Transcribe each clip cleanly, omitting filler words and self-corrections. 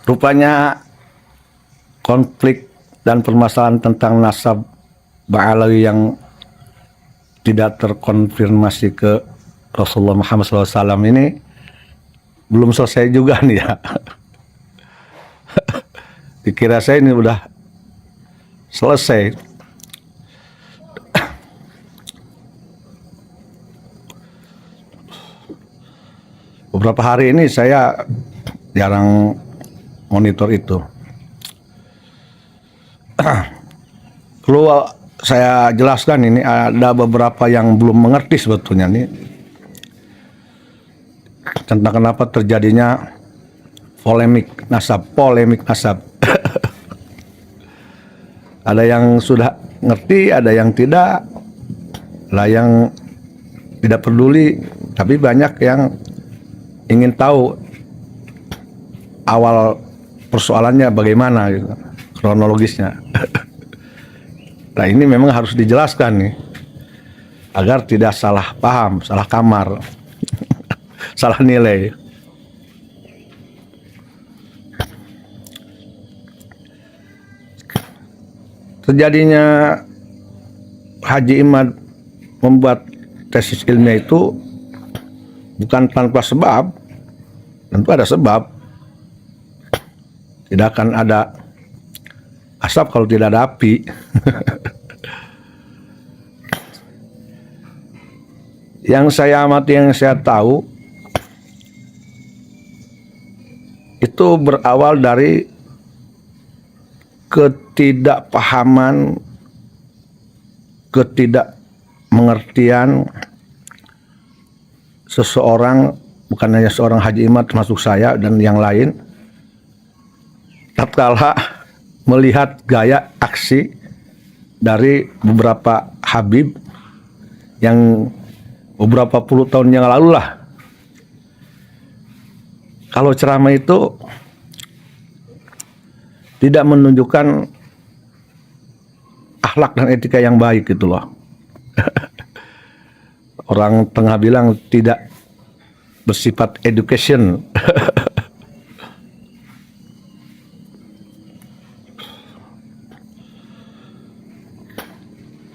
Rupanya konflik dan permasalahan tentang nasab Ba'alawi yang tidak terkonfirmasi ke Rasulullah Muhammad SAW ini belum selesai juga nih ya. Dikira saya ini udah selesai. Beberapa hari ini saya jarang monitor itu. Perlu saya jelaskan, ini ada beberapa yang belum mengerti sebetulnya nih tentang kenapa terjadinya polemik nasab. Ada yang sudah ngerti, ada yang tidak, lah yang tidak peduli, tapi banyak yang ingin tahu awal persoalannya bagaimana gitu, kronologisnya. Nah ini memang harus dijelaskan nih agar tidak salah paham, salah kamar, salah nilai. Terjadinya Haji Imad membuat tesis ilmiah itu bukan tanpa sebab, tentu ada sebab. Tidak akan ada asap kalau tidak ada api. Yang saya amati, yang saya tahu, itu berawal dari ketidakpahaman, ketidakmengertian seseorang, bukan hanya seorang Haji Imad, termasuk saya dan yang lain, tatkala melihat gaya aksi dari beberapa Habib yang beberapa puluh tahun yang lalu lah. Kalau ceramah itu tidak menunjukkan akhlak dan etika yang baik gitu loh. Orang tengah bilang tidak bersifat education.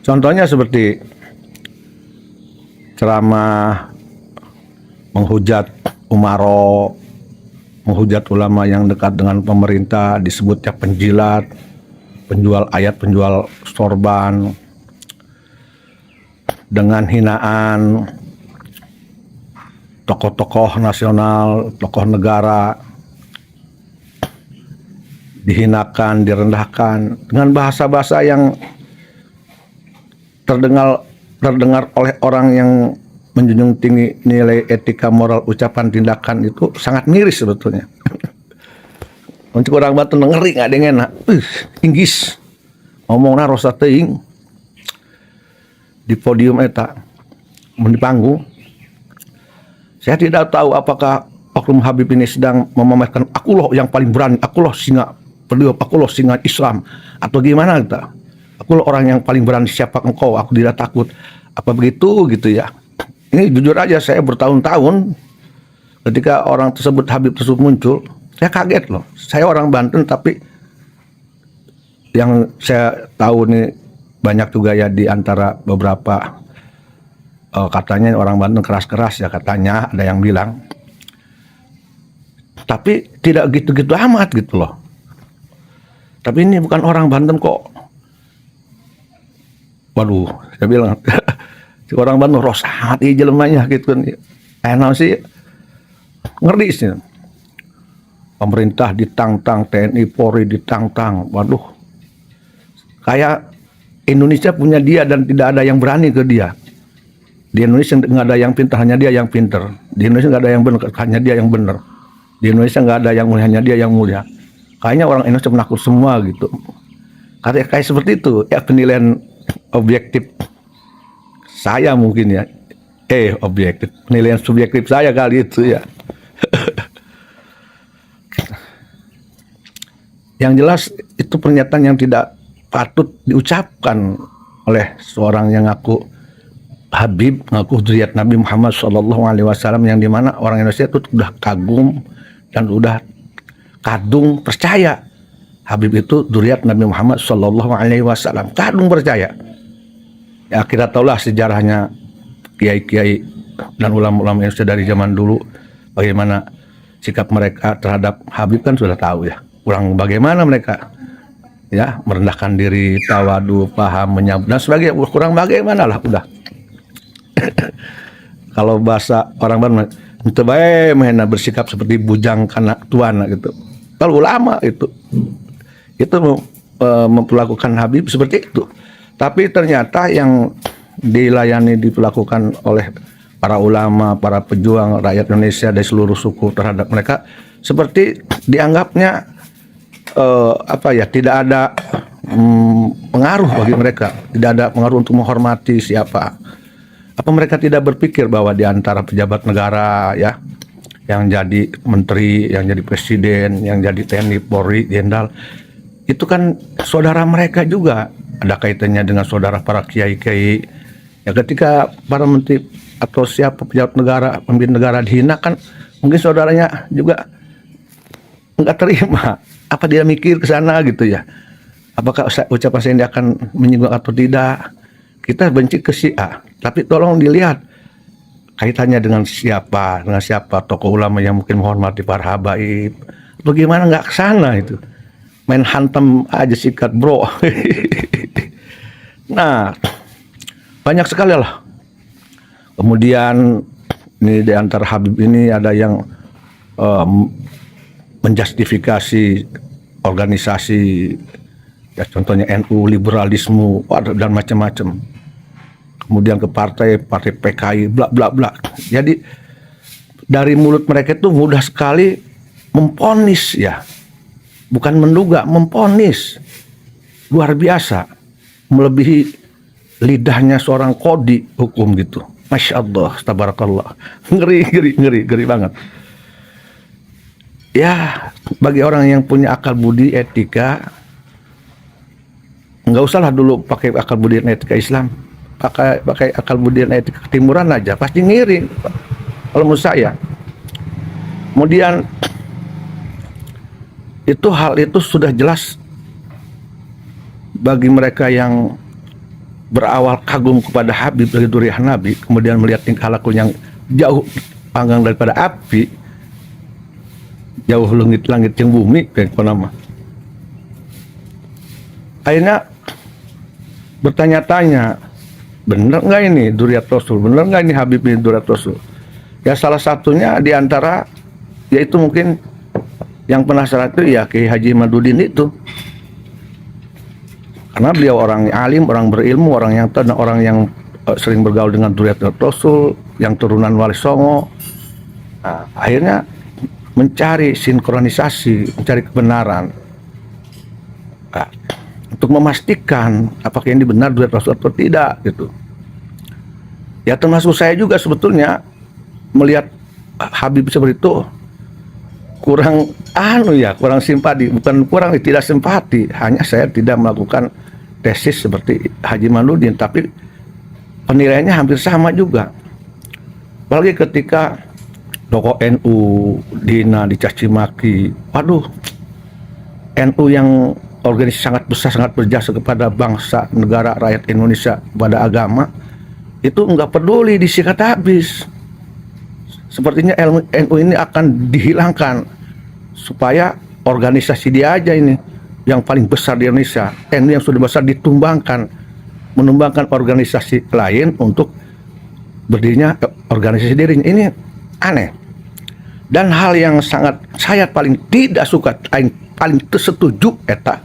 Contohnya seperti ceramah menghujat umaro, menghujat ulama yang dekat dengan pemerintah, disebutnya penjilat, penjual ayat, penjual sorban, dengan hinaan tokoh-tokoh nasional, tokoh negara, dihinakan, direndahkan dengan bahasa-bahasa yang terdengar oleh orang yang menjunjung tinggi nilai etika, moral, ucapan, tindakan itu sangat miris sebetulnya. Untuk orang Banten ngeri nggak dengan inggis ngomongna rosa teuing di podium eta, di panggung. Saya tidak tahu apakah oknum Habib ini sedang memamerkan aku loh yang paling berani, aku loh singa beliau, aku loh singa Islam, atau gimana gitu. Aku loh orang yang paling berani, siapa engkau, aku tidak takut, apa begitu gitu ya. Ini jujur aja, saya bertahun-tahun ketika orang tersebut, Habib tersebut muncul, saya kaget loh. Saya orang Banten, tapi yang saya tahu nih banyak juga ya di antara beberapa katanya orang Banten keras-keras ya, katanya ada yang bilang. Tapi tidak gitu-gitu amat gitu loh. Tapi ini bukan orang Banten kok. Waduh, saya bilang si orang Banten roh sangat jelemanya gitu kan. Enak sih, ngerti sih. Pemerintah ditantang, TNI Polri ditantang. Waduh, kayak Indonesia punya dia dan tidak ada yang berani ke dia. Di Indonesia nggak ada yang pintar, hanya dia yang pintar. Di Indonesia nggak ada yang benar, hanya dia yang benar. Di Indonesia nggak ada yang mulia, hanya dia yang mulia. Kayaknya orang Indonesia menakut semua gitu. Kayak seperti itu ya, penilaian objektif saya mungkin ya. Objektif, penilaian subjektif saya kali itu ya. Yang jelas itu pernyataan yang tidak patut diucapkan oleh seorang yang ngaku Habib, ngaku zuriat Nabi Muhammad SAW, yang dimana orang Indonesia itu sudah kagum dan udah kadung percaya Habib itu dzurriyyat Nabi Muhammad Shallallahu Alaihi Wasallam, kadung percaya. Ya kita tahulah sejarahnya kiai-kiai dan ulama-ulama yang sudah dari zaman dulu, bagaimana sikap mereka terhadap Habib kan sudah tahu ya. Kurang bagaimana mereka ya merendahkan diri, tawadu, paham, menyambut dan sebagainya. Kurang bagaimana lah udah. Kalau bahasa orang Bandung itu baik mena bersikap seperti bujang kanak tuana gitu. Kalau ulama itu memperlakukan Habib seperti itu. Tapi ternyata yang diperlakukan oleh para ulama, para pejuang rakyat Indonesia dari seluruh suku terhadap mereka seperti dianggapnya tidak ada pengaruh bagi mereka, tidak ada pengaruh untuk menghormati siapa. Apa mereka tidak berpikir bahwa di antara pejabat negara ya, yang jadi menteri, yang jadi presiden, yang jadi TNI, Polri, Jenderal, itu kan saudara mereka juga, ada kaitannya dengan saudara para kiai-kiai. Ya ketika para menteri atau siapa pejabat negara, pemimpin negara dihina kan mungkin saudaranya juga nggak terima. Apa dia mikir ke sana gitu ya? Apakah ucapan saya ini akan menyinggung atau tidak? Kita benci ke si A, tapi tolong dilihat kaitannya dengan siapa tokoh ulama yang mungkin menghormati para habaib. Bagaimana nggak ke sana itu? Main hantam aja sikat bro. Nah, banyak sekali lah. Kemudian ini di antara Habib ini ada yang menjustifikasi organisasi ya, contohnya NU, liberalisme dan macam-macam. Kemudian ke partai PKI, bla bla bla. Jadi dari mulut mereka itu mudah sekali memponis ya, bukan menduga, memponis. Luar biasa, melebihi lidahnya seorang kodi hukum gitu. Masya Allah, tabarakallah. Ngeri banget. Ya, bagi orang yang punya akal budi etika, nggak usahlah dulu pakai akal budi dan etika Islam, pakai akal budi dan etika ketimuran aja, pasti ngiri kalau menurut saya. Kemudian hal itu sudah jelas bagi mereka yang berawal kagum kepada Habib dari dzurriyyah Nabi, kemudian melihat tingkah laku yang jauh panggang daripada api, jauh langit yang bumi kayak nama. Akhirnya bertanya-tanya, benar nggak ini dzurriyyat Rasul, benar nggak ini Habib ini dzurriyyat Rasul? Ya salah satunya diantara yaitu mungkin yang penasaran itu ya Kiai Haji Madudin itu, karena beliau orang alim, orang berilmu, orang yang sering bergaul dengan dzurriyyat Rasul, yang turunan Wali Songo. Nah, akhirnya mencari sinkronisasi, mencari kebenaran. Nah, untuk memastikan apakah ini benar dzurriyyat Rasul atau tidak gitu. Ya termasuk saya juga sebetulnya melihat Habib seperti itu kurang simpati, bukan kurang tidak simpati, hanya saya tidak melakukan tesis seperti Haji Manudin, tapi penilaiannya hampir sama juga. Apalagi ketika tokoh NU dina dicaci maki, waduh, NU yang organisasi sangat besar, sangat berjasa kepada bangsa, negara, rakyat Indonesia, pada agama, itu nggak peduli, disikat habis. Sepertinya NU ini akan dihilangkan supaya organisasi dia aja ini yang paling besar di Indonesia, NU yang sudah besar menumbangkan organisasi lain untuk berdirinya organisasi dirinya. Ini aneh. Dan hal yang sangat saya paling tidak suka, paling tersetuju eta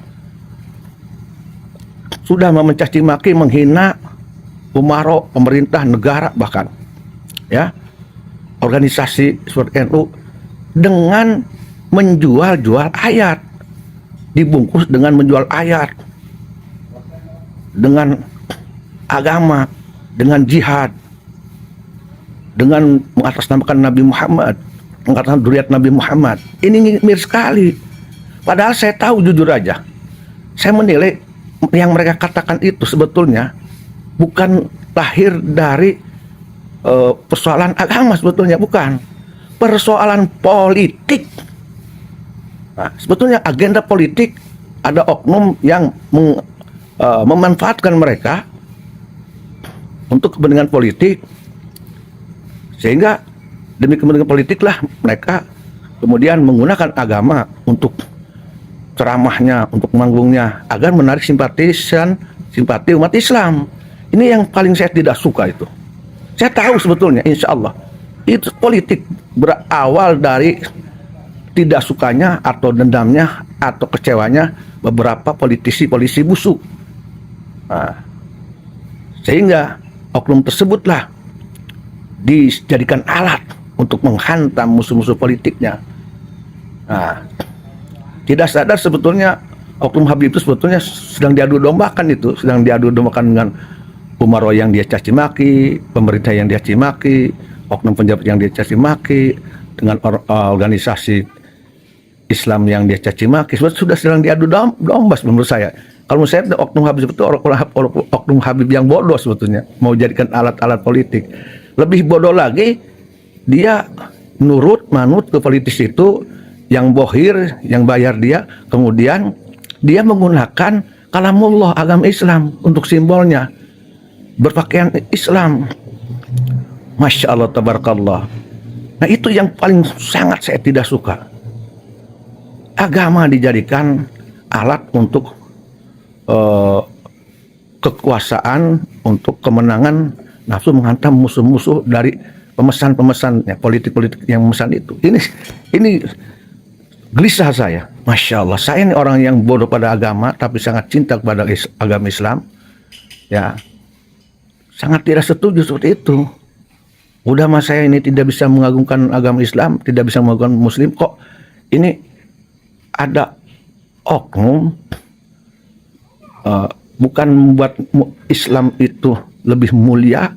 sudah mencaci maki, menghina umaro, pemerintah, negara, bahkan ya organisasi seperti NU dengan menjual ayat, dibungkus dengan menjual ayat, dengan agama, dengan jihad, dengan mengatasnamakan Nabi Muhammad, mengatakan dzurriyyat Nabi Muhammad. Ini mir sekali. Padahal saya tahu, jujur aja, saya menilai yang mereka katakan itu sebetulnya bukan lahir dari persoalan agama, sebetulnya bukan, persoalan politik. Nah, sebetulnya agenda politik ada oknum yang memanfaatkan mereka untuk kepentingan politik, sehingga demi kepentingan politik lah mereka kemudian menggunakan agama untuk ceramahnya, untuk manggungnya, agar menarik simpati umat Islam. Ini yang paling saya tidak suka itu. Saya tahu sebetulnya, insya Allah itu politik berawal dari tidak sukanya atau dendamnya atau kecewanya beberapa politisi busuk. Nah, sehingga oknum tersebutlah dijadikan alat untuk menghantam musuh-musuh politiknya. Nah, tidak sadar sebetulnya oknum Habib itu sebetulnya sedang diadu dombakan dengan Umaro yang dia caci maki, pemerintah yang dia caci maki, oknum penjabat yang dia caci maki, dengan organisasi Islam yang dia caci maki. Sudah sedang diadu domba menurut saya. Kalau menurut saya oknum Habib itu oknum Habib yang bodoh sebetulnya, mau jadikan alat-alat politik. Lebih bodoh lagi, dia manut ke politisi itu yang bohir, yang bayar dia, kemudian dia menggunakan kalamullah, agama Islam untuk simbolnya, berpakaian Islam. Masya Allah, tabarakallah. Nah, itu yang paling sangat saya tidak suka. Agama dijadikan alat untuk kekuasaan, untuk kemenangan, nafsu menghantam musuh-musuh dari pemesan-pemesan politik-politik yang memesan itu. Ini gelisah saya. Masya Allah, saya ini orang yang bodoh pada agama tapi sangat cinta kepada agama Islam. Ya, sangat tidak setuju seperti itu. Udah mas, saya ini tidak bisa mengagungkan agama Islam, tidak bisa mengagungkan Muslim, kok ini ada oknum bukan membuat Islam itu lebih mulia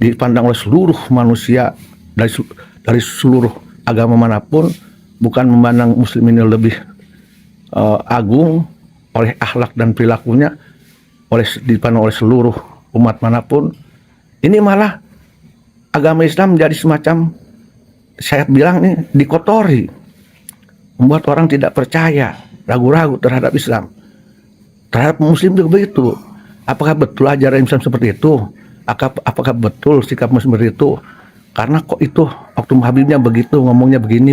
dipandang oleh seluruh manusia dari seluruh agama manapun, bukan memandang Muslim ini lebih agung oleh akhlak dan perilakunya dipandang oleh seluruh umat manapun. Ini malah agama Islam menjadi semacam, saya bilang nih, dikotori, membuat orang tidak percaya, ragu-ragu terhadap Islam, terhadap Muslim juga begitu. Apakah betul ajaran Islam seperti itu? Apakah betul sikap Muslim seperti itu? Karena kok itu oknum Habibnya begitu, ngomongnya begini.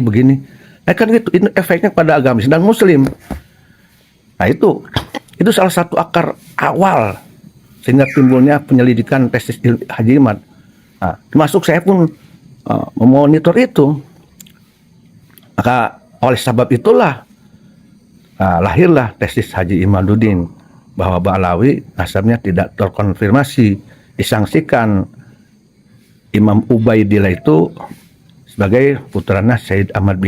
Nah kan gitu, ini efeknya pada agama Islam dan Muslim. Nah itu salah satu akar awal sehingga timbulnya penyelidikan tesis Haji Imad. Nah, termasuk saya pun memonitor itu. Maka oleh sebab itulah lahirlah tesis Haji Imaduddin, bahwa Ba'alawi nasabnya tidak terkonfirmasi, disangsikan Imam Ubaidillah itu sebagai putranya Sayyid Ahmad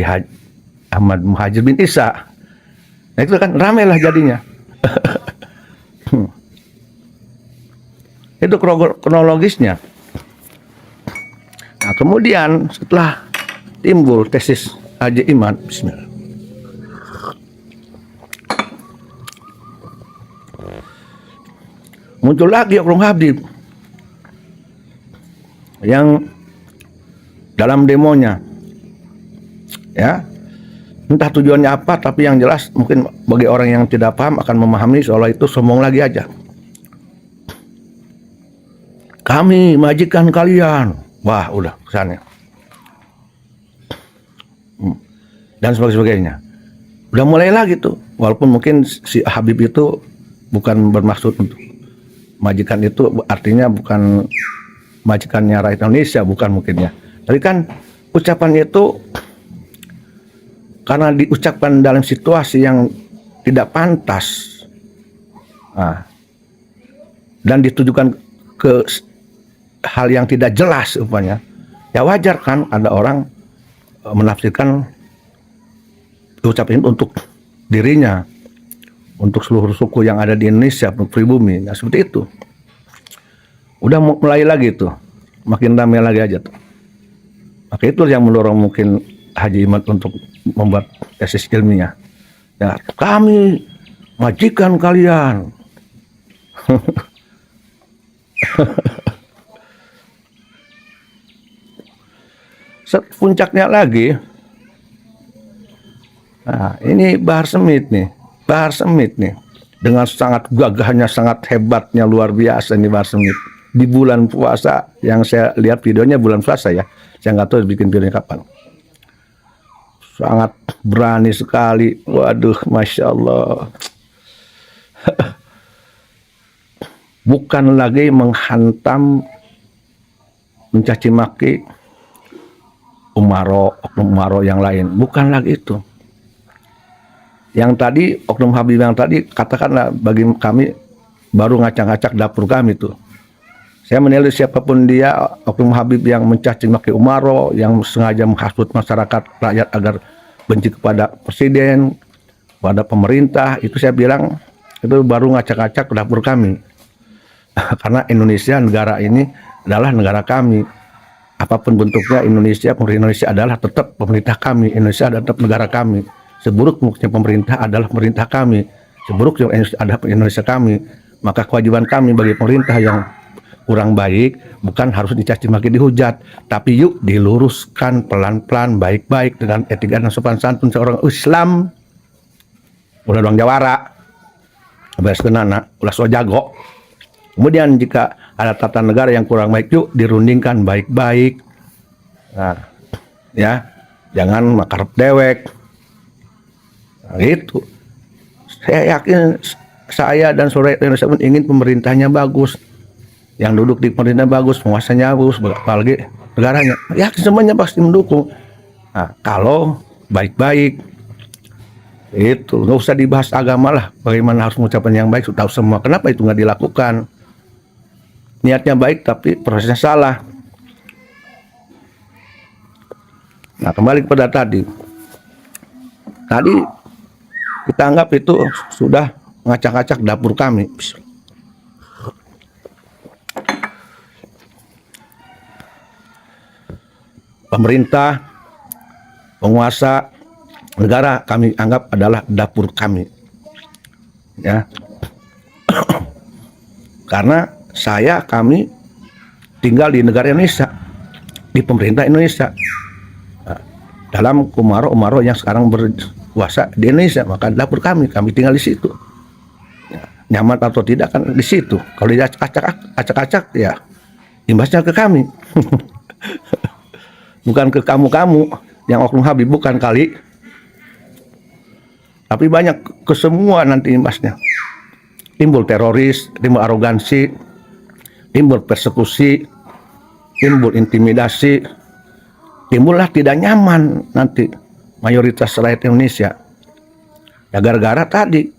Muhajir bin Isa. Nah itu kan ramailah jadinya. Itu kronologisnya. Nah, kemudian setelah timbul tesis Haji Imad, bismillah, muncul lagi oknum Habib yang dalam demonya, ya, entah tujuannya apa, tapi yang jelas mungkin bagi orang yang tidak paham akan memahami seolah itu sombong lagi aja. Kami majikan kalian, wah udah kesannya, dan sebagainya. Udah mulai lagi tuh, walaupun mungkin si Habib itu bukan bermaksud untuk majikan, itu artinya bukan majikannya rakyat Indonesia, bukan mungkin ya. Tapi kan ucapan itu karena diucapkan dalam situasi yang tidak pantas, dan ditujukan ke hal yang tidak jelas rupanya, ya wajar kan ada orang menafsirkan ucapan itu untuk dirinya, untuk seluruh suku yang ada di Indonesia, untuk pribumi. Nah seperti itu. Udah mulai lagi tuh, makin ramai lagi aja tuh. Maka itu yang mendorong mungkin Haji Imad untuk membuat tesis ilmiah. Ya, kami majikan kalian. Puncaknya lagi, Nah, ini Bahar Smith nih. Bahar Smith nih. Dengan sangat gagahnya, sangat hebatnya, luar biasa nih Bahar Smith. Di bulan puasa, yang saya lihat videonya bulan puasa ya. Saya nggak tahu bikin videonya kapan. Sangat berani sekali. Waduh, Masya Allah. Bukan lagi menghantam, mencaci maki oknum umaro yang lain. Bukan lagi itu. Yang tadi, oknum Habib yang tadi, katakanlah bagi kami, baru ngacak-ngacak dapur kami tuh. Saya menilai siapapun dia, oknum Habib yang mencaci maki umaro, yang sengaja menghasut masyarakat, rakyat agar benci kepada presiden, kepada pemerintah, itu saya bilang, itu baru ngacak-ngacak dapur kami. Karena Indonesia, negara ini adalah negara kami. Apapun bentuknya, Indonesia, pemerintah Indonesia adalah tetap pemerintah kami. Indonesia adalah tetap negara kami. Seburuk-buruknya pemerintah adalah pemerintah kami. Seburuk yang adalah Indonesia kami. Maka kewajiban kami bagi pemerintah yang kurang baik bukan harus dicaci maki, dihujat, tapi yuk diluruskan pelan-pelan, baik-baik dengan etika dan sopan santun seorang Islam. Ulah doang jawara, beres kenana, ulah so jago. Kemudian jika ada tata negara yang kurang baik, yuk dirundingkan baik-baik. Nah, ya, jangan makar dewek. Nah, gitu. Saya yakin saya dan saudara Indonesia pun ingin pemerintahnya bagus. Yang duduk di pemerintah bagus, penguasanya bagus, apalagi negaranya. Yakin semuanya pasti mendukung. Nah, kalau baik-baik, itu nggak usah dibahas agama lah. Bagaimana harus mengucapkan yang baik, tahu semua. Kenapa itu nggak dilakukan? Niatnya baik tapi prosesnya salah. Nah, kembali kepada tadi. Tadi kita anggap itu sudah ngacak-ngacak dapur kami. Pemerintah, penguasa negara kami anggap adalah dapur kami. Ya. Karena kami tinggal di negara Indonesia, di pemerintah Indonesia, dalam umaro yang sekarang berkuasa di Indonesia, maka dapur kami tinggal di situ. Nyaman atau tidak kan di situ. Kalau diacak-acak ya imbasnya ke kami. Bukan ke kamu-kamu yang oknum Habib, bukan kali. Tapi banyak ke semua nanti imbasnya. Timbul teroris, timbul arogansi, timbul persekusi, timbul intimidasi, timbullah tidak nyaman nanti mayoritas rakyat Indonesia. Ya gara-gara tadi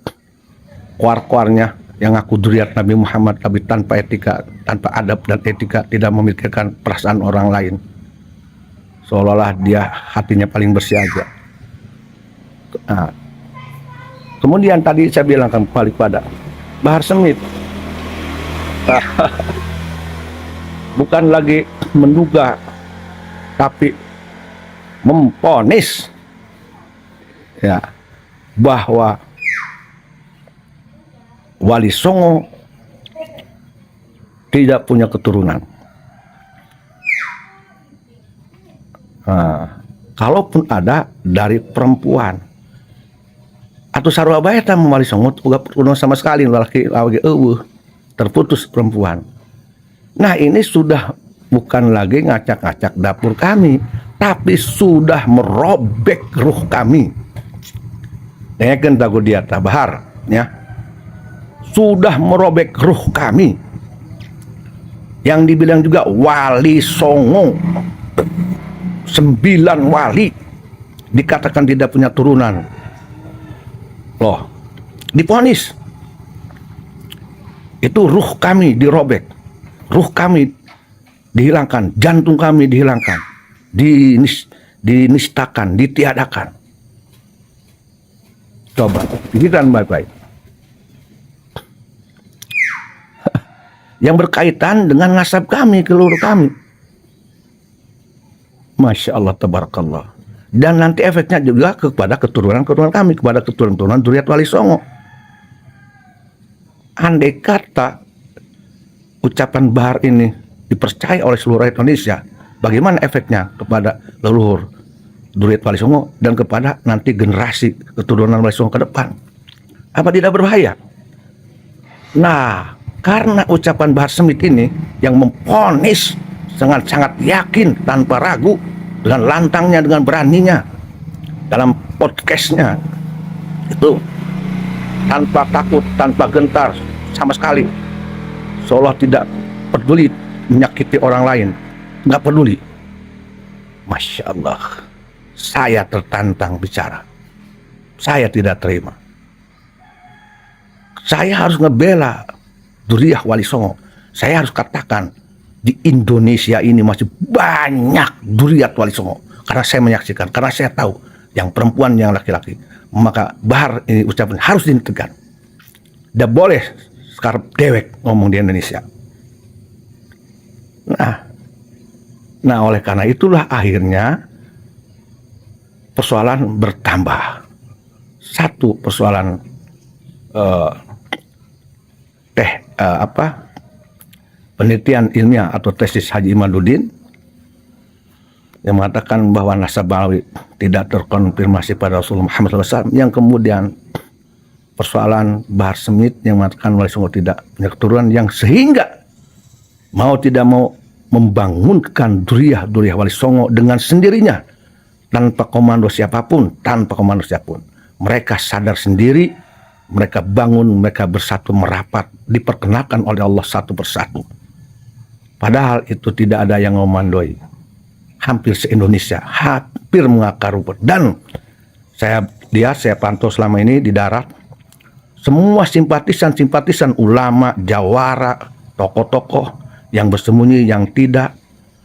kuar-kuarnya yang ngaku dzurriat Nabi Muhammad tapi tanpa etika, tanpa adab dan etika, tidak memikirkan perasaan orang lain. Seolah-olah dia hatinya paling bersih aja. Nah, kemudian tadi saya bilang kembali pada Bahar Smith. Bukan lagi menduga tapi memponis ya bahwa Wali Songo tidak punya keturunan. Nah, kalaupun ada dari perempuan atau sarua bae eta Wali Songo udah sama sekali laki terputus perempuan. Nah, ini sudah bukan lagi ngacak-ngacak dapur kami, tapi sudah merobek ruh kami. Dengarkan tahu dia Bahar, ya. Sudah merobek ruh kami. Yang dibilang juga Wali Songo, 9 wali dikatakan tidak punya turunan. Loh, diponis. Itu ruh kami dirobek, ruh kami dihilangkan, jantung kami dihilangkan, dinistakan, ditiadakan. Coba pikiran baik-baik. Yang berkaitan dengan nasab kami, keluarga kami. Masya Allah, tabarakallah. Dan nanti efeknya juga kepada keturunan-keturunan kami, kepada keturunan-keturunan dzurriat Wali Songo. Andai kata ucapan Bahar ini dipercaya oleh seluruh rakyat Indonesia, bagaimana efeknya kepada leluhur Duriat Wali Songo dan kepada nanti generasi keturunan Wali Songo ke depan. Apa tidak berbahaya? Nah, karena ucapan Bahar Smith ini yang memponis sangat yakin tanpa ragu dengan lantangnya, dengan beraninya dalam podcastnya itu tanpa takut, tanpa gentar sama sekali, seolah tidak peduli menyakiti orang lain, nggak peduli. Masya Allah, saya tertantang bicara, saya tidak terima. Saya harus ngebela Duriah Wali Songo. Saya harus katakan di Indonesia ini masih banyak Duriat Wali Songo, karena saya menyaksikan, karena saya tahu yang perempuan, yang laki-laki. Maka Bahar ini ucapan harus dihentikan. Tidak boleh sekarang dewek ngomong di Indonesia. Nah oleh karena itulah akhirnya persoalan bertambah. Satu persoalan penelitian ilmiah atau tesis Haji Imaduddin yang mengatakan bahwa nasab Balawi tidak terkonfirmasi pada Rasulullah Muhammad SAW, yang kemudian persoalan Bahar Smith yang mengatakan Wali Songo tidak punya keturunan, yang sehingga mau tidak mau membangunkan Duriah Wali Songo dengan sendirinya tanpa komando siapapun. Mereka sadar sendiri, mereka bangun, mereka bersatu merapat, diperkenalkan oleh Allah satu persatu. Padahal itu tidak ada yang memandoi. Hampir se-Indonesia, hampir mengakar rumput. Dan saya pantau selama ini di darat, semua simpatisan ulama, jawara, tokoh-tokoh yang bersembunyi, yang tidak,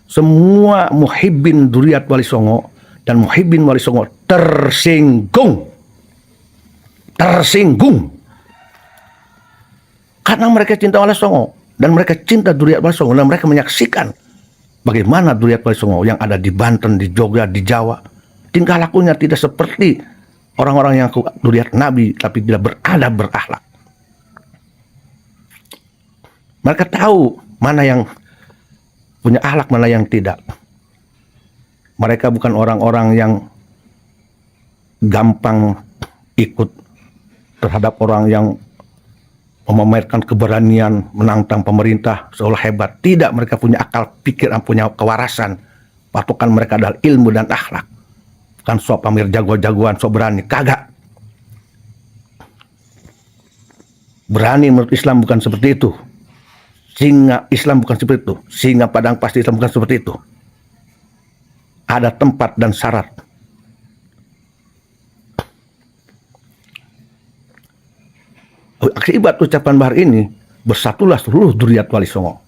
semua muhibbin Duriat Wali Songo dan muhibbin Wali Songo tersinggung. Karena mereka cinta Wali Songo dan mereka cinta Duriat Wali Songo, dan mereka menyaksikan bagaimana Duriat Wali Songo yang ada di Banten, di Jogja, di Jawa, tingkah lakunya tidak seperti orang-orang yang Duriat Nabi, tapi tidak beradab, berakhlak. Mereka tahu mana yang punya akhlak, mana yang tidak. Mereka bukan orang-orang yang gampang ikut terhadap orang yang memamerkan keberanian menantang pemerintah seolah hebat. Tidak, mereka punya akal pikir, punya kewarasan. Patokan mereka adalah ilmu dan akhlak. Bukan sok pamer jago-jagoan, sok berani. Kagak. Berani menurut Islam bukan seperti itu. Singa Islam bukan seperti itu. Singa padang pasti Islam bukan seperti itu. Ada tempat dan syarat. Akibat ucapan Bahar ini, bersatulah seluruh Duriat Wali Songo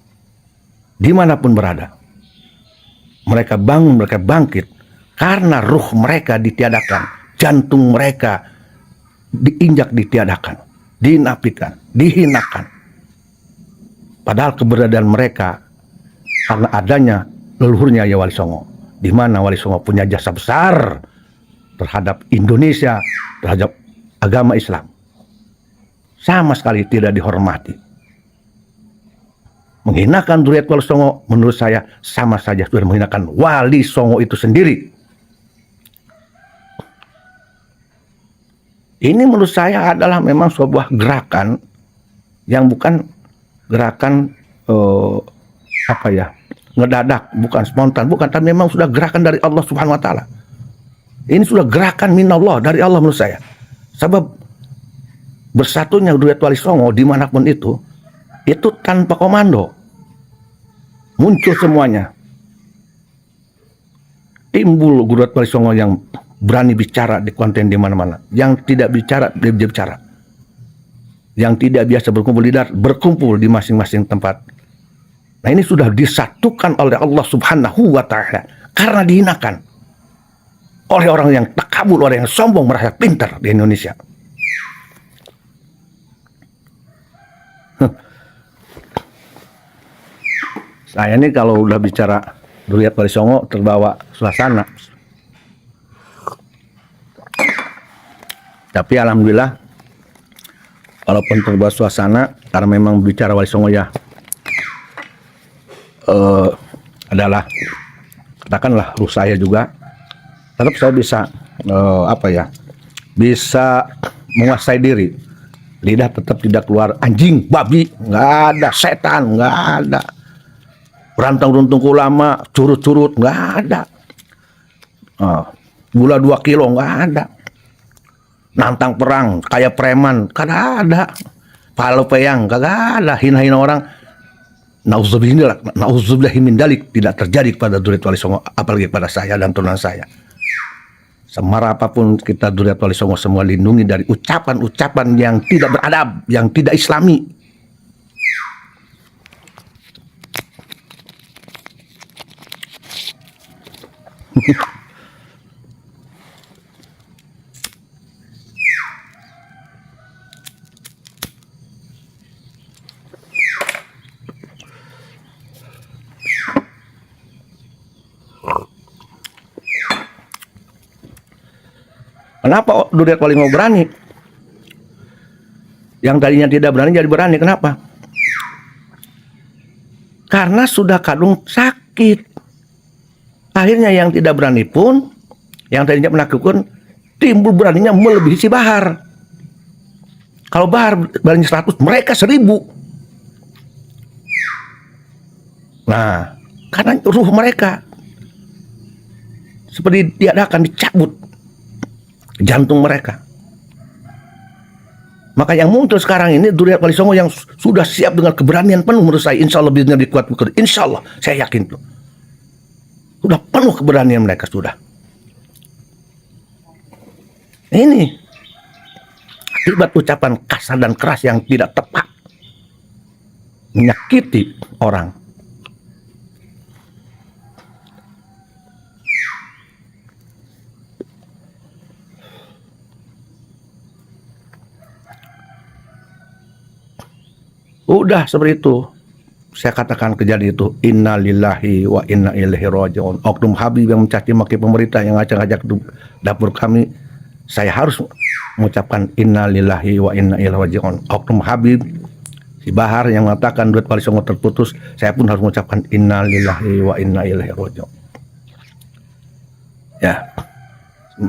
dimanapun berada. Mereka bangun, mereka bangkit, karena ruh mereka ditiadakan, jantung mereka diinjak, ditiadakan, dinafikan, dihinakan. Padahal keberadaan mereka karena adanya leluhurnya ya Wali Songo, di mana Wali Songo punya jasa besar terhadap Indonesia, terhadap agama Islam. Sama sekali tidak dihormati. Menghinakan Duriat Wali Songo menurut saya sama saja sudah menghinakan Wali Songo itu sendiri. Ini menurut saya adalah memang sebuah gerakan yang bukan gerakan ngedadak, bukan spontan, bukan, tapi memang sudah gerakan dari Allah Subhanahu wa taala. Ini sudah gerakan minallah, dari Allah menurut saya. Sebab bersatunya Duriat Wali Songo dimanapun itu tanpa komando, muncul semuanya. Timbul Duriat Wali Songo yang berani bicara di konten di mana-mana, yang tidak bicara dia bicara, yang tidak biasa berkumpul di darat berkumpul di masing-masing tempat. Nah, ini sudah disatukan oleh Allah Subhanahu wa taala karena dihinakan oleh orang yang takabur, orang yang sombong, merasa pintar di Indonesia. Saya ini kalau udah bicara Duriat Wali Songo terbawa suasana. Tapi alhamdulillah, walaupun terbawa suasana, karena memang bicara Wali Songo ya adalah, katakanlah ruh saya juga, tetap saya bisa bisa menguasai diri. Lidah tetap tidak keluar anjing, babi, nggak ada, setan, nggak ada. Berantang runtung ulama, curut-curut, nggak ada. Gula 2 kilo, nggak ada. Nantang perang, kayak preman, kagak ada. Palo peyang, kagak ada. Hina-hina orang. Nauzubillahi min dalik, tidak terjadi kepada Duriat Wali Songo, apalagi kepada saya dan turunan saya. Semara apapun kita Duriat Wali Songo semua lindungi dari ucapan-ucapan yang tidak beradab, yang tidak islami. Kenapa Duriat Wali Songo berani? Yang tadinya tidak berani jadi berani. Kenapa? Karena sudah kadung sakit. Akhirnya yang tidak berani pun, yang tadinya menakutkan, timbul beraninya melebihi si Bahar. Kalau Bahar berani 100, mereka 1000. Nah, karena ruh mereka seperti diadakan dicabut jantung mereka. Maka yang muncul sekarang ini Duriat Wali Songo yang sudah siap dengan keberanian penuh menurut saya. Insya Allah bisnisnya dikuat. Insya Allah saya yakin tuh. Sudah penuh keberanian mereka sudah. Ini akibat ucapan kasar dan keras yang tidak tepat, menyakiti orang. Udah seperti itu. Saya katakan kejadian itu, innalillahi wa inna ilaihi raji'un. Oknum Habib yang mencaci maki pemerintah, yang ngajak-ngajak dapur kami, saya harus mengucapkan innalillahi wa inna ilaihi raji'un. Oknum Habib, si Bahar yang mengatakan Duriat Wali Songo terputus, saya pun harus mengucapkan innalillahi wa inna ilaihi raji'un. Ya,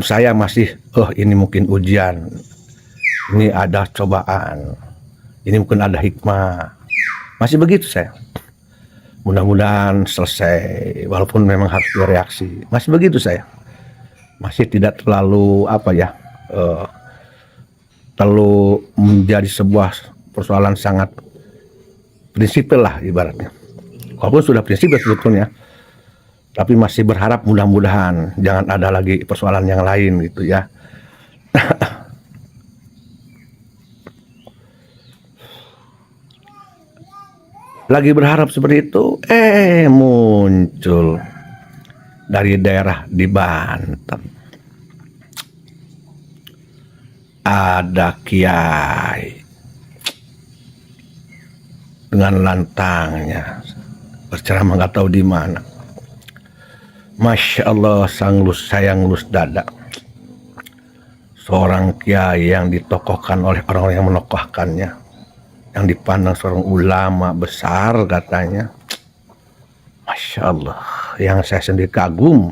saya masih, ini mungkin ujian, ini ada cobaan, ini mungkin ada hikmah. Masih begitu saya. Mudah-mudahan selesai, walaupun memang harus bereaksi. Masih begitu saya. Masih tidak terlalu terlalu menjadi sebuah persoalan sangat prinsipil lah ibaratnya. Walaupun sudah prinsipil sebetulnya, tapi masih berharap mudah-mudahan jangan ada lagi persoalan yang lain gitu ya. Lagi berharap seperti itu, muncul dari daerah di Banten ada kiai dengan lantangnya berceramah nggak tahu di mana. Masya Allah, sang lus sayang lus dada. Seorang kiai yang ditokohkan oleh orang-orang yang menokohkannya, yang dipandang seorang ulama besar katanya. Masya Allah, yang saya sendiri kagum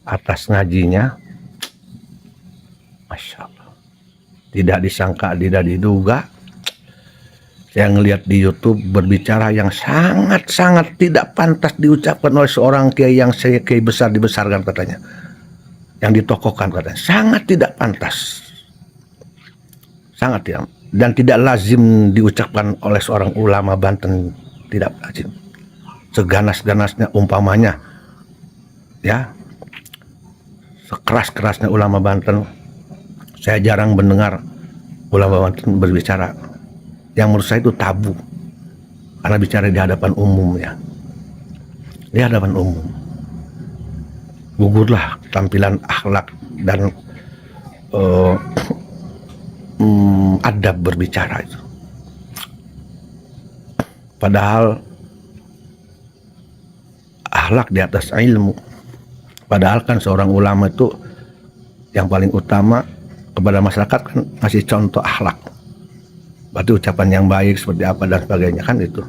atas ngajinya. Masya Allah, tidak disangka, tidak diduga. Saya ngelihat di YouTube berbicara yang sangat-sangat tidak pantas diucapkan oleh seorang kiai yang saya kiai besar dibesarkan katanya, yang ditokohkan katanya, sangat tidak pantas, sangat tidak. Dan tidak lazim diucapkan oleh seorang ulama Banten, tidak lazim. Seganas-ganasnya umpamanya, ya, sekeras-kerasnya ulama Banten, saya jarang mendengar ulama Banten berbicara yang menurut saya itu tabu, karena bicara di hadapan umum ya, di hadapan umum. Gugurlah tampilan akhlak dan adab berbicara itu. Padahal akhlak di atas ilmu. Padahal kan seorang ulama itu yang paling utama kepada masyarakat kan ngasih contoh akhlak. Berarti ucapan yang baik seperti apa dan sebagainya kan itu.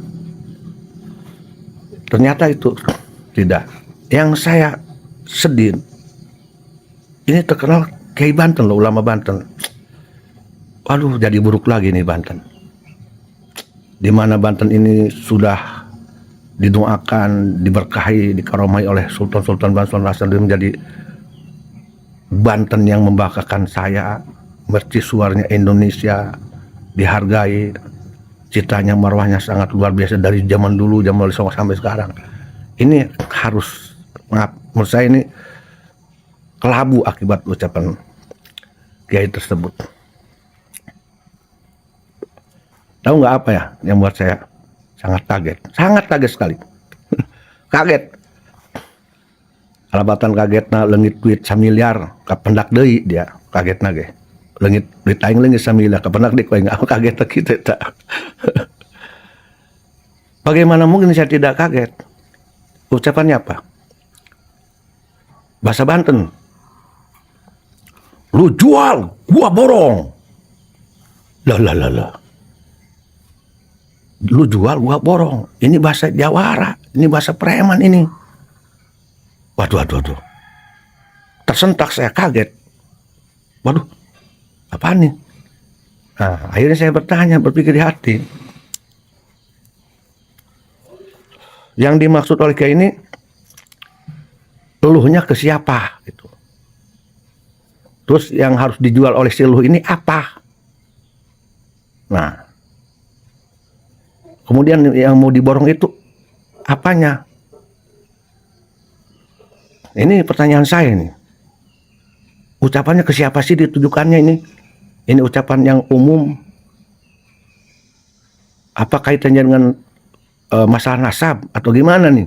Ternyata itu tidak. Yang saya sedih ini terkenal Kiai Banten loh, ulama Banten. Waduh, jadi buruk lagi nih Banten. Di mana Banten ini sudah didoakan, diberkahi, dikaromai oleh Sultan Banten Nasaruddin menjadi Banten yang membanggakan saya, mercusuarnya Indonesia, dihargai, citanya marwahnya sangat luar biasa dari zaman dulu, zaman Wali Songo sampai sekarang. Ini harus, maaf, menurut saya ini kelabu akibat ucapan Kiai tersebut. Tahu nggak apa ya yang buat saya sangat kaget sekali. Kaget. Alabatan kagetna leungit duit 1 miliar kapendak deui dia kagetna ge. Leungit duit aing leungit 1 miliar kapendak deui koe enggak kaget kitu eta. Bagaimana mungkin saya tidak kaget? Ucapannya apa? Bahasa Banten. Lu jual, gua borong. Lah. Lu jual, gua borong. Ini bahasa Jawara, ini bahasa preman ini. Waduh. Tersentak, saya kaget. Waduh, apa nih? Nah, akhirnya saya berpikir di hati. Yang dimaksud oleh Kiai ini, eluhnya ke siapa? Gitu. Terus yang harus dijual oleh si eluh ini apa? Nah, kemudian yang mau diborong itu apanya? Ini pertanyaan saya nih. Ucapannya ke siapa sih ditujukannya ini? Ini ucapan yang umum. Apa kaitannya dengan masalah nasab atau gimana nih?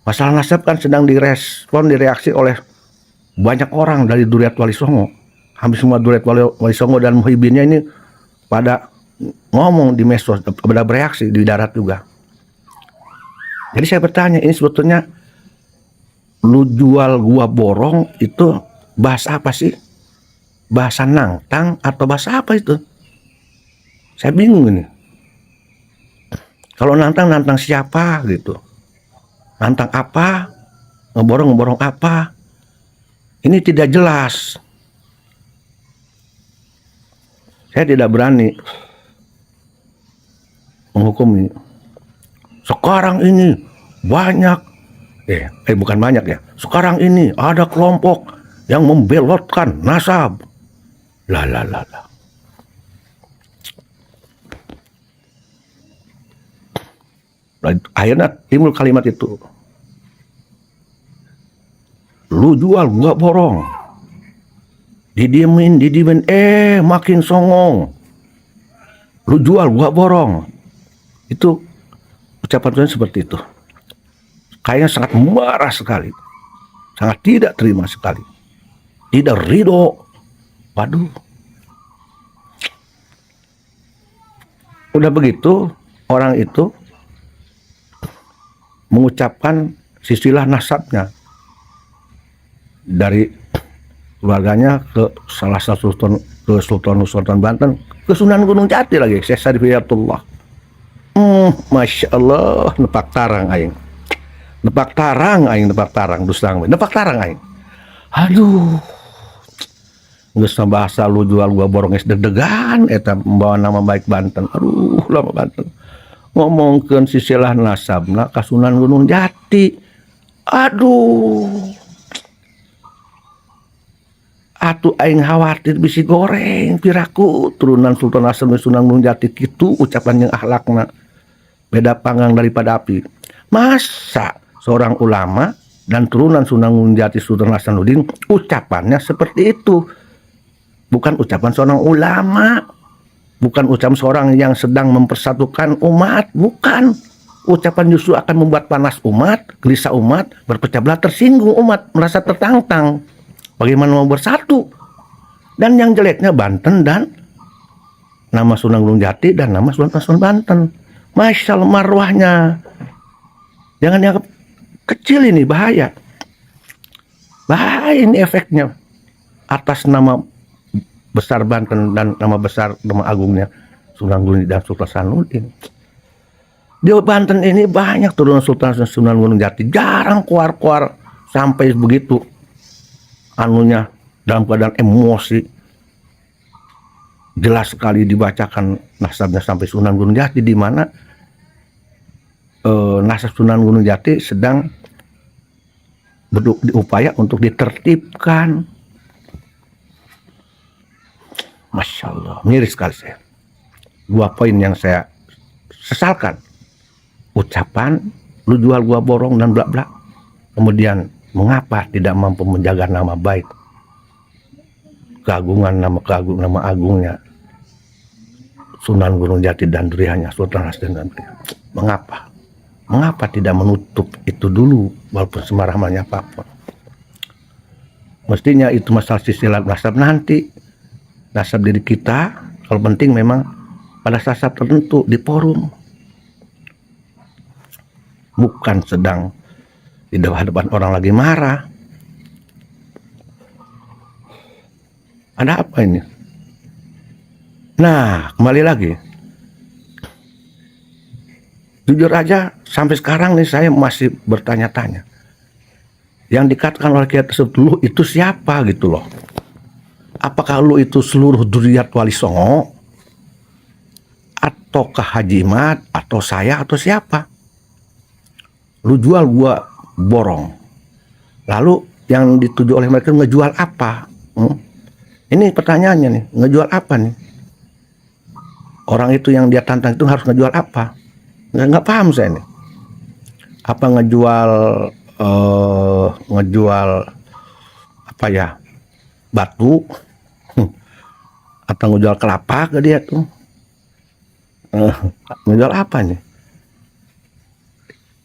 Masalah nasab kan sedang direaksi oleh banyak orang dari Duriat Wali Songo. Hampir semua Duriat Wali Songo dan muhibinnya ini pada ngomong di medsos, pada bereaksi di darat juga. Jadi saya bertanya, ini sebetulnya lu jual gua borong itu bahasa apa sih? Bahasa nangtang atau bahasa apa itu? Saya bingung ini. Kalau nantang siapa gitu? Nantang apa? Ngeborong apa? Ini tidak jelas. Saya tidak berani menghukumi. Sekarang ini banyak, bukan banyak ya. Sekarang ini ada kelompok yang membelotkan nasab. Lah. Akhirnya timbul kalimat itu. Lu jual, gua borong. Didiemin, makin songong. Lu jual, gua borong. Itu ucapan saya seperti itu. Kayaknya sangat marah sekali. Sangat tidak terima sekali. Tidak ridho. Waduh. Udah begitu, orang itu mengucapkan silsilah nasabnya dari keluarganya ke salah satu Sultan Banten, ke Sunan Gunung Jati lagi, Syekh Sarif Hidayatullah. Masya Allah, nepak tarang aing. Nepak tarang, dusang. Nepak tarang aing. Aduh. Geus bahasa lu jual gua borong geus deg-degan eta membawa nama baik Banten. Aduh, lama Banten. Ngomongkeun silsilah nasabna ka Sunan Gunung Jati. Aduh. Atuh aing khawatir bisi goreng piraku turunan Sultan Hasanuddin Sunan Gunung Jati kitu ucapan yang akhlakna beda panggang daripada api. Masa seorang ulama dan turunan Sunan Gunung Jati Sultan Hasanuddin ucapannya seperti itu? Bukan ucapan seorang ulama, bukan ucapan seorang yang sedang mempersatukan umat, bukan. Ucapan justru akan membuat panas umat, gelisah umat, berpecah belah, tersinggung umat, merasa tertantang. Bagaimana mau bersatu? Dan yang jeleknya Banten dan nama Sunan Gunung Jati dan nama Sultan Banten. Masya Allah marwahnya. Jangan dianggap kecil ini, bahaya. Bahaya ini efeknya. Atas nama besar Banten dan nama besar, nama agungnya Sunan Gunung dan Sultan Hasanuddin. Di Banten ini banyak turunan Sultan Sunan Gunung Jati. Jarang keluar sampai begitu anunya dalam keadaan emosi. Jelas sekali dibacakan nasabnya sampai Sunan Gunung Jati, di mana nasab Sunan Gunung Jati sedang berupaya untuk ditertibkan. Masya Allah, miris sekali saya. 2 poin yang saya sesalkan. Ucapan, lu jual gua borong dan bla bla. Kemudian, mengapa tidak mampu menjaga nama baik, keagungan nama agungnya Sunan Gunung Jati dan Durihanya Sultan Hasanuddin dan Beliau. Mengapa tidak menutup itu dulu walaupun semarahannya apapun. Mestinya itu masalah silsilah nasab nanti, nasab diri kita. Kalau penting memang pada saat tertentu di forum, bukan sedang di depan orang lagi marah. Ada apa ini? Nah, kembali lagi. Jujur aja, sampai sekarang nih saya masih bertanya-tanya. Yang dikatakan oleh Kiai tersebut, lu itu siapa gitu loh. Apakah lu itu seluruh Dzurriyyah Wali Songo? Ataukah Haji Imad? Atau saya? Atau siapa? Lu jual gua borong. Lalu yang dituju oleh mereka ngejual apa? Ini pertanyaannya nih, ngejual apa nih? Orang itu yang dia tantang itu harus ngejual apa? Nggak paham saya nih. Apa ngejual apa ya? Batu atau ngejual kelapa ke dia tuh? Ngejual apa nih?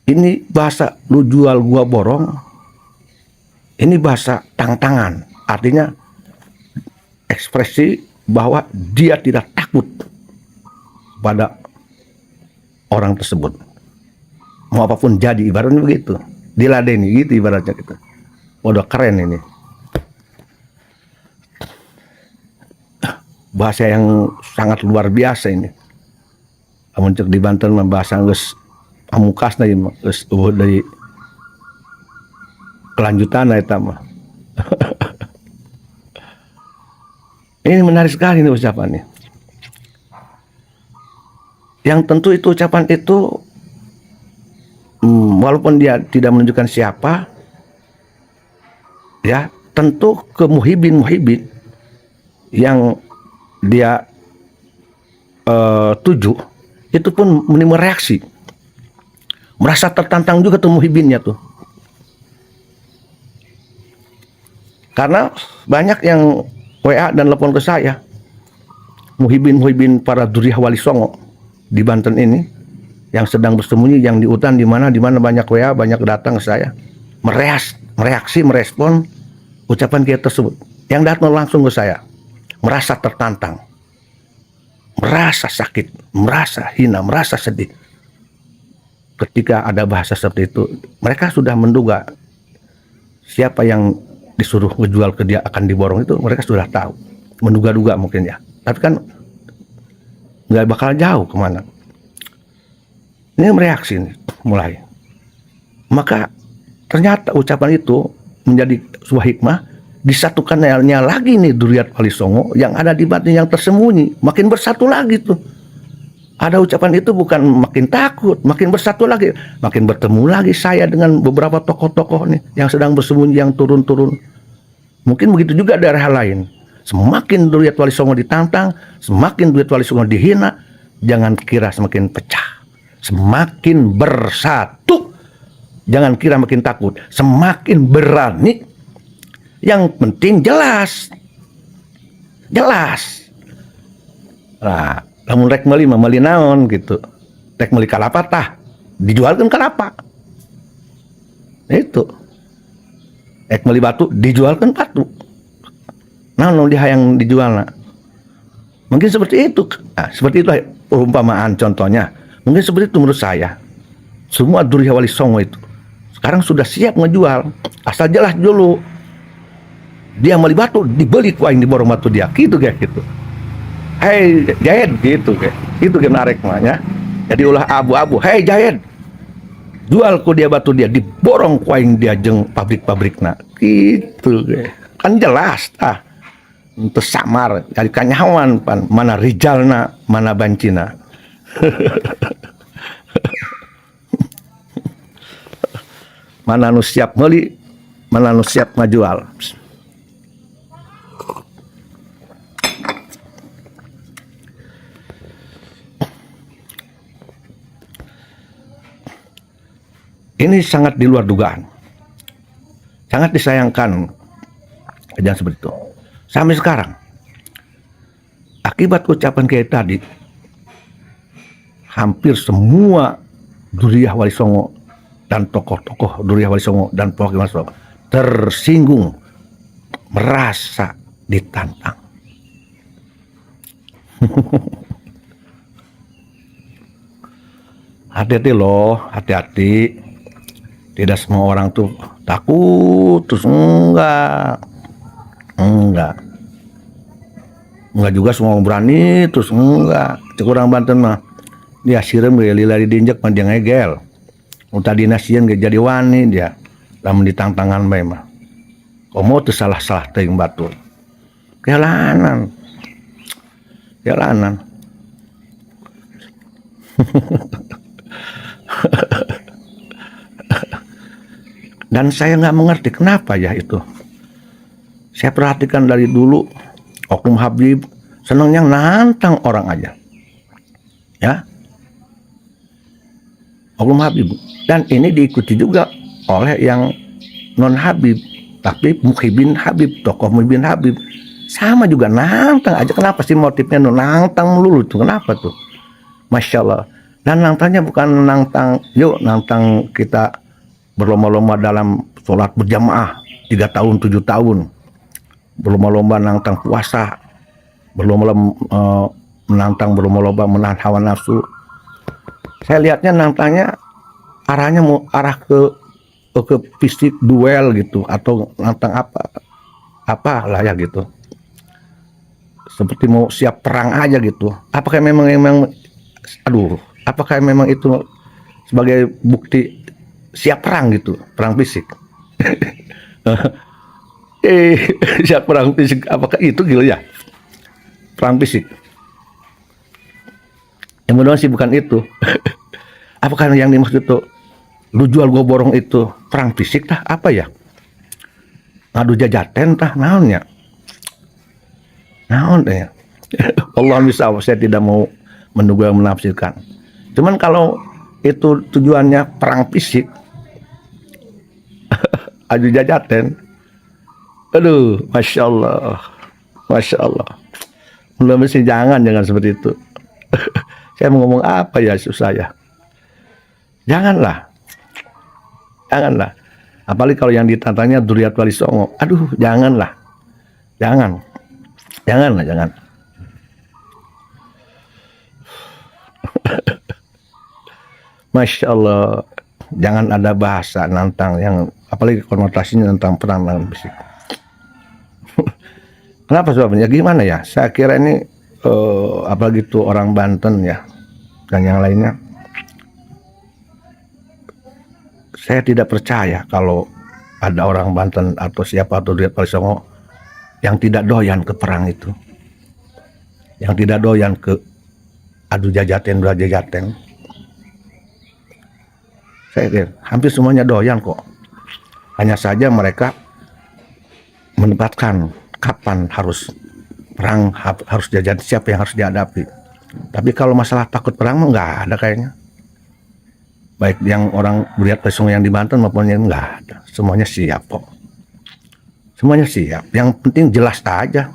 Ini bahasa lu jual gua borong. Ini bahasa tang-tangan. Artinya ekspresi bahwa dia tidak takut pada orang tersebut. Mau apapun jadi, ibaratnya begitu. Diladeni gitu ibaratnya gitu. Udah keren ini. Bahasa yang sangat luar biasa ini. Amun cek di Banten mah bahasa geus pamukasna ieu mah geus dari kelanjutan eta mah. Ini menarik sekali nih ucapannya. Yang tentu itu ucapan itu walaupun dia tidak menunjukkan siapa, ya tentu ke muhibin yang dia tuju itu pun menimbulkan reaksi, merasa tertantang juga tuh muhibinnya tuh, karena banyak yang WA dan telepon ke saya, muhibin para Dzurriyyah Wali Songo di Banten ini yang sedang bersembunyi, yang di hutan, di mana banyak WA, banyak datang ke saya, merespon ucapan Kiai tersebut, yang datang langsung ke saya, merasa tertantang, merasa sakit, merasa hina, merasa sedih. Ketika ada bahasa seperti itu, mereka sudah menduga siapa yang disuruh ngejual ke dia akan diborong itu, mereka sudah tahu, menduga-duga mungkin ya, tapi kan nggak bakal jauh kemana. Ini mereaksi nih, mulai. Maka ternyata ucapan itu menjadi sebuah hikmah, disatukannya lagi nih Dzurriyyah Wali Songo yang ada di batin yang tersembunyi, makin bersatu lagi tuh. Ada ucapan itu bukan makin takut, makin bersatu lagi, makin bertemu lagi saya dengan beberapa tokoh-tokoh nih yang sedang bersembunyi, yang turun-turun. Mungkin begitu juga daerah lain. Semakin Dzurriyyah Wali Songo ditantang, semakin Dzurriyyah Wali Songo dihina, jangan kira semakin pecah, semakin bersatu. Jangan kira makin takut, semakin berani. Yang penting jelas. Nah, lamun rek meuli mah meuli naon gitu. Rek meuli kalapa tah, dijualkeun kalapa. Itu. Rek meuli batu, dijualkeun batu. Naon dia yang dijualna? Mungkin seperti itu. Nah, seperti itu perumpamaan contohnya. Mungkin seperti itu menurut saya. Semua Dzurriyyah Wali Songo itu sekarang sudah siap ngejual, asal jelas dulu. Dia meuli batu, dibeli ku aing diborong batu dia. Gitu kayak gitu. Hei Jahid, gitu kayak. Itu ge narek mah ya. Jadi ulah abu-abu. Hei Jahid, jual ku dia batu dia, diborong ku aing dia jeung pabrik-pabrikna. Gitu kayak. kan jelas tah. Untuk samar dari kanyawan pan mana rijalna mana bancina. Mana nu siap meuli, mana nu siap ngajual. Ini sangat di luar dugaan. Sangat disayangkan kejadian seperti itu. Sampai sekarang, akibat ucapan kayak tadi, hampir semua Duriyah Wali Songo dan tokoh-tokoh Duriyah Wali Songo dan Pohon Wali Songo tersinggung, merasa ditantang. Hati-hati loh, hati-hati. Tidak semua orang tuh takut, terus enggak juga semua berani, terus enggak. Cek orang Banten mah dia sirem gaya lila diinjek mah dia ngegel. Tadi nasian gak jadi wani dia, lamun ditantangkan bae mah. Komo teu salah-salah teuing batur. Jalanan. Dan saya nggak mengerti kenapa ya itu. Saya perhatikan dari dulu Oknum Habib senangnya nantang orang aja, ya. Oknum Habib, dan ini diikuti juga oleh yang non Habib, tapi Muhibin Habib, tokoh Muhibin Habib sama juga nantang aja. Kenapa sih motifnya nantang melulu tuh? Kenapa tuh? Masya Allah. Dan nantangnya bukan nantang, yuk nantang kita berlomba-lomba dalam sholat berjamaah 3 tahun 7 tahun, berlomba-lomba nantang puasa, berlomba-lomba menahan hawa nafsu. Saya lihatnya nantangnya arahnya mau arah ke fisik duel gitu, atau nantang apa lah ya gitu, seperti mau siap perang aja gitu. Apakah memang itu sebagai bukti siap perang gitu, perang fisik? Siap perang fisik, apakah itu gitu ya? Perang fisik. Yang mudah sih bukan itu. Apakah yang dimaksud itu lu jual gua borong itu perang fisik tah apa ya? Ngadu jajaten tah naonnya? Naon ya? Allah bisa, saya tidak mau menduga menafsirkan. Cuman kalau itu tujuannya perang fisik, adu jajaten, aduh, masya Allah. Belum mesti jangan seperti itu. Saya mau ngomong apa ya, susah ya. Janganlah. Apalagi kalau yang ditantangnya Duriyah Wali Songo, aduh, jangan. Masya Allah, jangan ada bahasa nantang yang apalagi konotasinya tentang perang dalam fisik. Kenapa sebabnya? Gimana ya? Saya kira ini apalagi itu orang Banten ya dan yang lainnya. Saya tidak percaya kalau ada orang Banten atau siapa atau Duriyah Wali Songo yang tidak doyan ke perang itu, yang tidak doyan ke adu jajaten. Saya kira hampir semuanya doyan kok. Hanya saja mereka menempatkan kapan harus perang, harus jajan, siapa yang harus dihadapi. Tapi kalau masalah takut perang mah nggak ada kayaknya. Baik yang orang Duriyah Wali Songo yang di Banten maupun yang nggak ada. Semuanya siap kok. Semuanya siap. Yang penting jelas aja.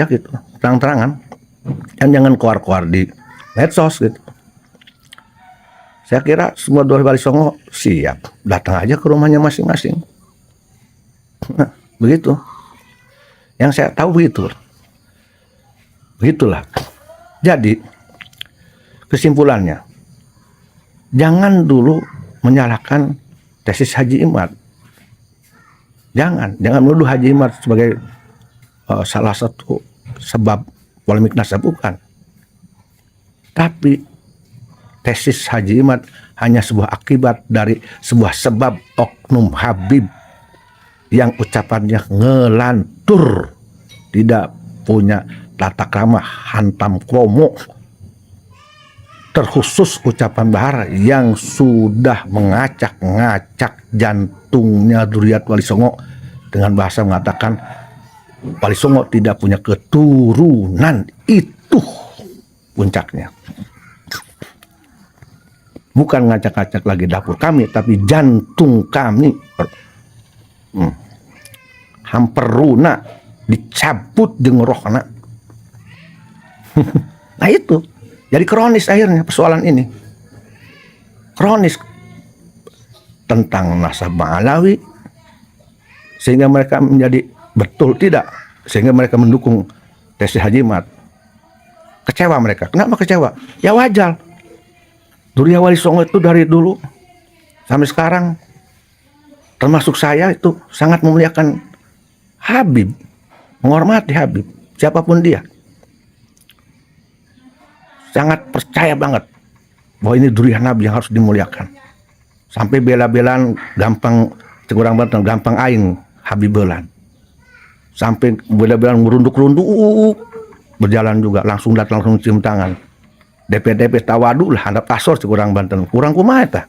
Gitu. Terang-terangan. Dan jangan keluar-keluar di medsos gitu. Saya kira semua Duriyah Wali Songo siap, datang aja ke rumahnya masing-masing. Nah, begitu. Yang saya tahu begitulah. Jadi kesimpulannya, jangan dulu menyalahkan tesis Haji Imad. Jangan menuduh Haji Imad sebagai salah satu sebab polemik nasab, bukan. Tapi tesis Haji Imad hanya sebuah akibat dari sebuah sebab Oknum Habib yang ucapannya ngelantur, tidak punya tata krama, hantam kromo, terkhusus ucapan Bahara yang sudah mengacak-ngacak jantungnya Duriat Wali Songo dengan bahasa mengatakan Wali Songo tidak punya keturunan. Itu puncaknya. Bukan ngacak-ngacak lagi dapur kami, tapi jantung kami hamperuna dicabut jeung rohna. Nah itu. Jadi kronis akhirnya persoalan ini. Kronis tentang nasab Alawi, sehingga mereka menjadi betul tidak, sehingga mereka mendukung tesis Hajimat. Kecewa mereka. Kenapa kecewa? Ya wajar. Durya Wali Songo itu dari dulu sampai sekarang, termasuk saya, itu sangat memuliakan Habib, menghormati Habib, siapapun dia. Sangat percaya banget bahwa ini Duriah Nabi yang harus dimuliakan. Sampai bela-belaan gampang, cekurang banget, gampang aing Habibelan. Sampai bela-belaan merunduk-runduk, berjalan juga, langsung datang, langsung cium tangan. DP tawadu lah, handap asor cekurang Banten, kurang kumaha eta.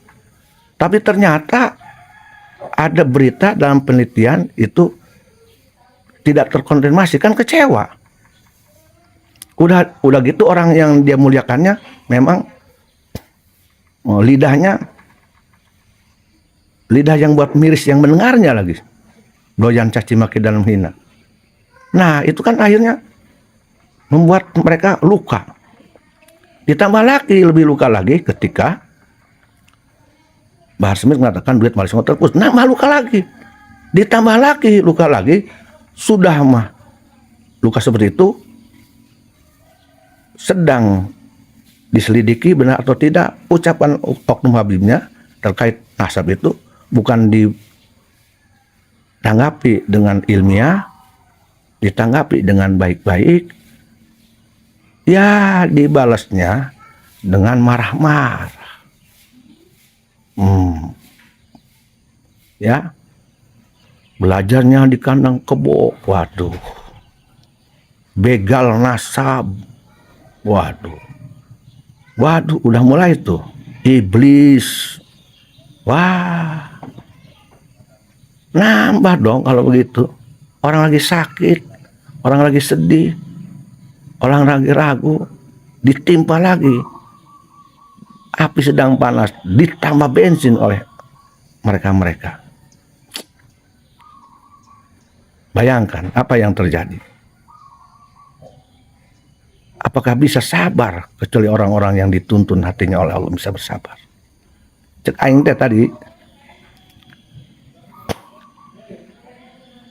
Tapi ternyata ada berita dalam penelitian itu tidak terkonfirmasi, kan kecewa. Udah gitu orang yang dia muliakannya memang lidah yang buat miris yang mendengarnya lagi, doyan caci maki dan menghina. Nah itu kan akhirnya membuat mereka luka. Ditambah lagi, lebih luka lagi ketika Bahar Smith mengatakan duit Wali Songo terputus. Nambah luka lagi. Ditambah lagi, luka lagi. Sudah mah luka seperti itu sedang diselidiki benar atau tidak ucapan oknum Habibnya terkait nasab itu, bukan ditanggapi dengan ilmiah, ditanggapi dengan baik-baik, ya dibalasnya dengan marah-marah. Ya, belajarnya di kandang kebo, waduh, begal nasab, waduh, udah mulai tuh iblis. Wah, nambah dong kalau begitu. Orang lagi sakit, orang lagi sedih, orang lagi ragu, ditimpa lagi api sedang panas, ditambah bensin oleh mereka. Bayangkan apa yang terjadi. Apakah bisa sabar kecuali orang-orang yang dituntun hatinya oleh Allah bisa bersabar? Cek aing teh tadi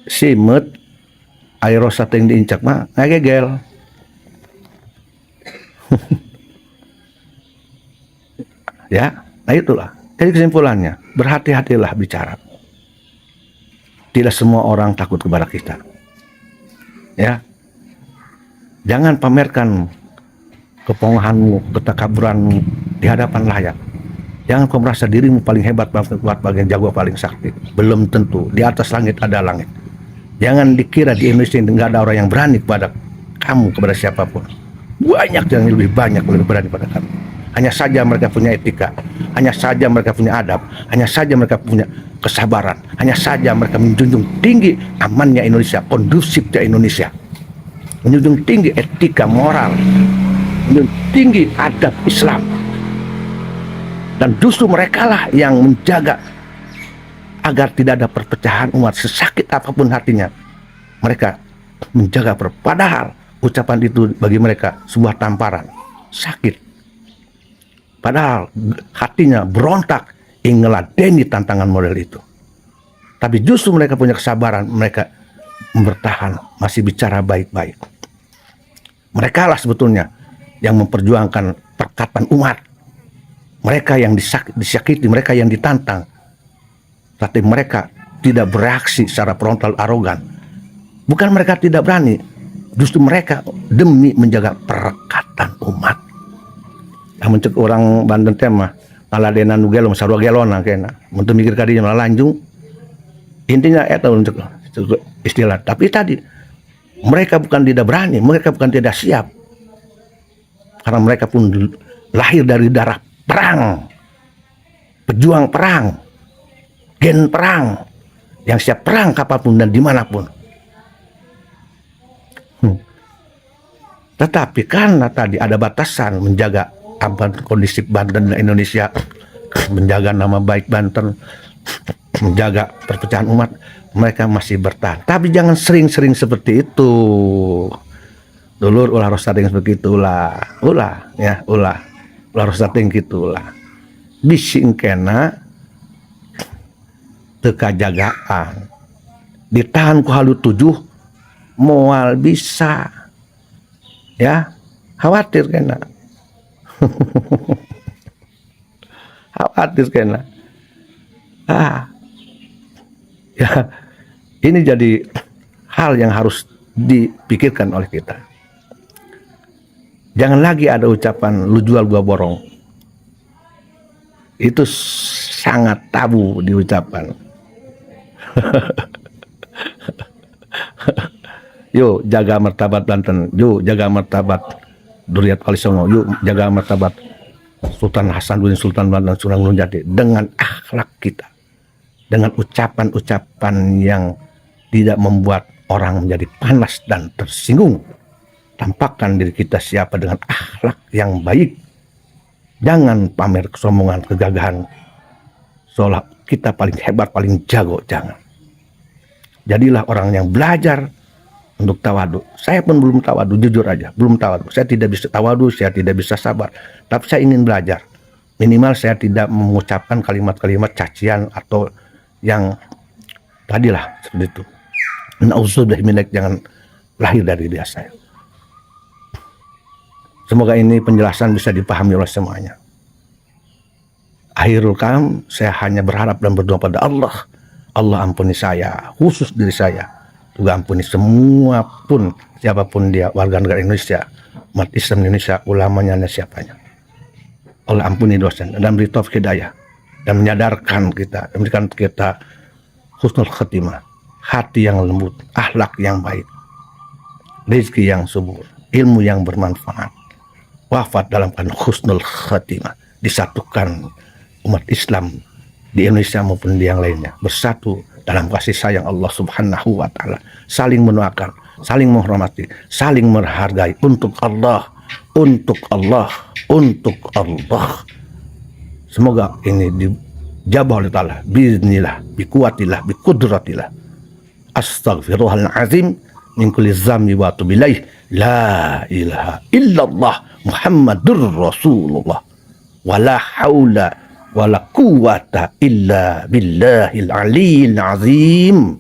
simet aerosa teh diincak mah ngagegel. Ya, nah itulah. Jadi kesimpulannya, berhati-hatilah bicara. Tidak semua orang takut kepada kita. Ya. Jangan pamerkan kepongahanmu, ketakaburanmu di hadapan layak. Jangan kau merasa dirimu paling hebat, paling kuat, bagian jago, paling sakti. Belum tentu. Di atas langit ada langit. Jangan dikira di Indonesia tidak ada orang yang berani kepada kamu, kepada siapapun. Banyak yang lebih banyak lebih berani pada kamu. Hanya saja mereka punya etika, hanya saja mereka punya adab, hanya saja mereka punya kesabaran, hanya saja mereka menjunjung tinggi amannya Indonesia, kondusifnya Indonesia, menjunjung tinggi etika moral, menjunjung tinggi adab Islam. Dan justru mereka lah yang menjaga agar tidak ada perpecahan umat, sesakit apapun hatinya. Mereka menjaga padahal ucapan itu bagi mereka sebuah tamparan, sakit. Padahal hatinya berontak ingin ngeladeni tantangan model itu. Tapi justru mereka punya kesabaran, mereka bertahan, masih bicara baik-baik. Mereka lah sebetulnya yang memperjuangkan perkataan umat. Mereka yang disakiti, mereka yang ditantang. Tapi mereka tidak bereaksi secara frontal arogan. Bukan mereka tidak berani, justru mereka demi menjaga perkataan umat. Namun cek orang Banten teh mah ngaladenan nu gelo sarua gelona kena. Mun teu mikir ka dinya malah lanjung. Intinya itu untuk istilah. Tapi tadi mereka bukan tidak berani, mereka bukan tidak siap, karena mereka pun lahir dari darah perang, pejuang perang, gen perang, yang siap perang kapanpun dan dimanapun. Tetapi karena tadi ada batasan menjaga kondisi Banten dan Indonesia, menjaga nama baik Banten, menjaga perpecahan umat, mereka masih bertahan. Tapi jangan sering-sering seperti itu. Dulur ulah harus sering seperti itulah. Ulah harus sering gitulah. Bising kena teka jagaan. Ditahan ku halu 7 moal bisa. Ya, khawatir kena. Khawatir kena. Ya, ini jadi hal yang harus dipikirkan oleh kita. Jangan lagi ada ucapan lu jual gua borong. Itu sangat tabu diucapkan. Yuk jaga martabat Banten, yuk jaga martabat Duriat Wali Songo, yuk jaga martabat Sultan Hasanuddin Sultan Banten Sunan Gunung Jati dengan akhlak kita, dengan ucapan-ucapan yang tidak membuat orang menjadi panas dan tersinggung. Tampakkan diri kita siapa dengan akhlak yang baik. Jangan pamer kesombongan, kegagahan, seolah kita paling hebat, paling jago. Jangan. Jadilah orang yang belajar untuk tawadu. Saya pun belum tawadu, jujur aja, belum tawadu. Saya tidak bisa tawadu, saya tidak bisa sabar. Tapi saya ingin belajar. Minimal saya tidak mengucapkan kalimat-kalimat cacian atau yang tadilah seperti itu. Nauzubillah minak, jangan lahir dari dia saya. Semoga ini penjelasan bisa dipahami oleh semuanya. Akhirul kalam, saya hanya berharap dan berdoa pada Allah. Allah ampuni saya, khusus diri saya. Juga ampuni semua pun, siapapun dia, warga negara Indonesia, umat Islam Indonesia, ulamanya dan siapanya. Allah ampuni dosa dan beri taufik hidayah dan menyadarkan kita, memberikan kita husnul khatimah, hati yang lembut, akhlak yang baik, rezeki yang subur, ilmu yang bermanfaat, wafat dalam keadaan husnul khatimah, disatukan umat Islam di Indonesia maupun di yang lainnya, bersatu dalam kasih sayang Allah Subhanahu wa Ta'ala, saling mendoakan, saling menghormati, saling menghargai untuk Allah, untuk Allah, untuk Allah. Semoga ini dijabah oleh Ta'ala, biiznillah, bikuatillah, bikudratillah. Astaghfirullahalazim min kulli dzambi wa atubu ilaih. La ilaha illallah Muhammadur Rasulullah. Wala haula wala quwata illa billahil aliyil azim.